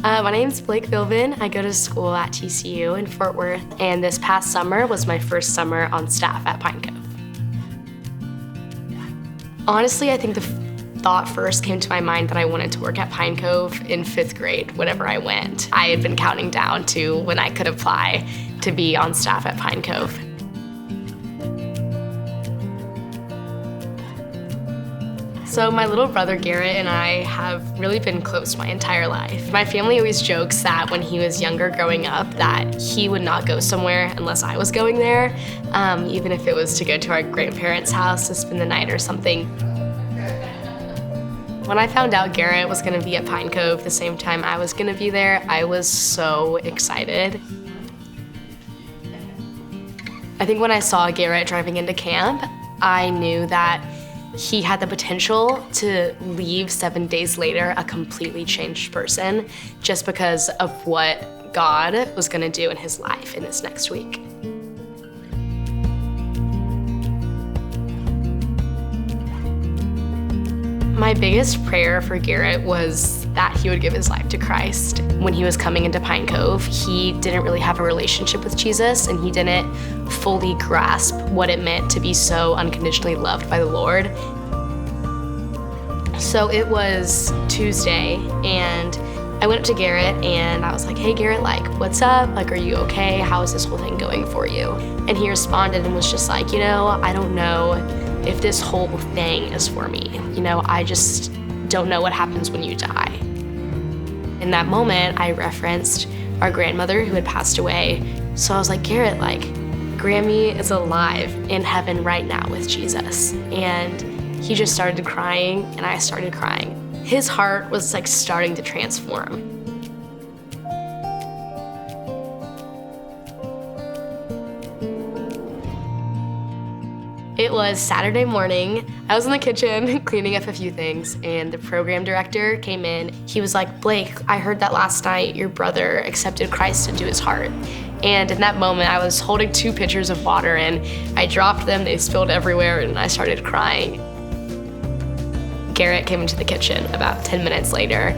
My name's Blake Vilvin. I go to school at TCU in Fort Worth, and this past summer was my first summer on staff at Pine Cove. Honestly, I think the thought first came to my mind that I wanted to work at Pine Cove in 5th grade whenever I went. I had been counting down to when I could apply to be on staff at Pine Cove. So my little brother Garrett and I have really been close my entire life. My family always jokes that when he was younger growing up that he would not go somewhere unless I was going there, even if it was to go to our grandparents' house to spend the night or something. When I found out Garrett was gonna be at Pine Cove the same time I was gonna be there, I was so excited. I think when I saw Garrett driving into camp, I knew that he had the potential to leave 7 days later a completely changed person just because of what God was gonna do in his life in this next week. My biggest prayer for Garrett was that he would give his life to Christ. When he was coming into Pine Cove, he didn't really have a relationship with Jesus, and he didn't fully grasp what it meant to be so unconditionally loved by the Lord. So it was Tuesday, and I went up to Garrett and I was like, hey Garrett, like, what's up? Like, are you okay? How is this whole thing going for you? And he responded and was just like, I don't know if this whole thing is for me. I just don't know what happens when you die. In that moment, I referenced our grandmother who had passed away. So I was like, Garrett, like, Grammy is alive in heaven right now with Jesus. And he just started crying, and I started crying. His heart was like starting to transform. It was Saturday morning. I was in the kitchen cleaning up a few things, and the program director came in. He was like, Blake, I heard that last night your brother accepted Christ into his heart. And in that moment, I was holding 2 pitchers of water, and I dropped them, they spilled everywhere, and I started crying. Garrett came into the kitchen about 10 minutes later,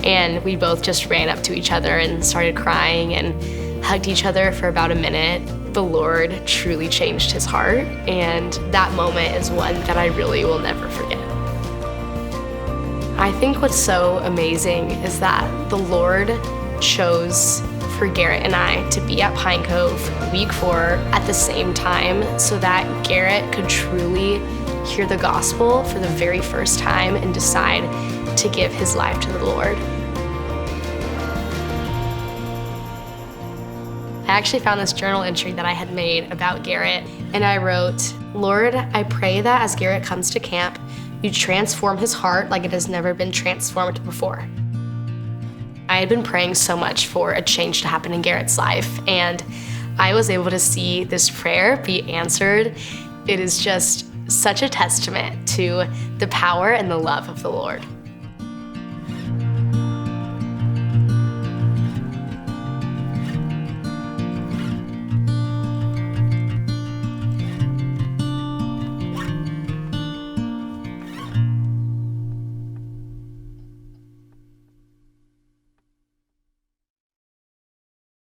and we both just ran up to each other and started crying and hugged each other for about a minute. The Lord truly changed his heart, and that moment is one that I really will never forget. I think what's so amazing is that the Lord chose for Garrett and I to be at Pine Cove week 4 at the same time so that Garrett could truly hear the gospel for the very first time and decide to give his life to the Lord. I actually found this journal entry that I had made about Garrett, and I wrote, Lord, I pray that as Garrett comes to camp, you transform his heart like it has never been transformed before. I had been praying so much for a change to happen in Garrett's life, and I was able to see this prayer be answered. It is just such a testament to the power and the love of the Lord.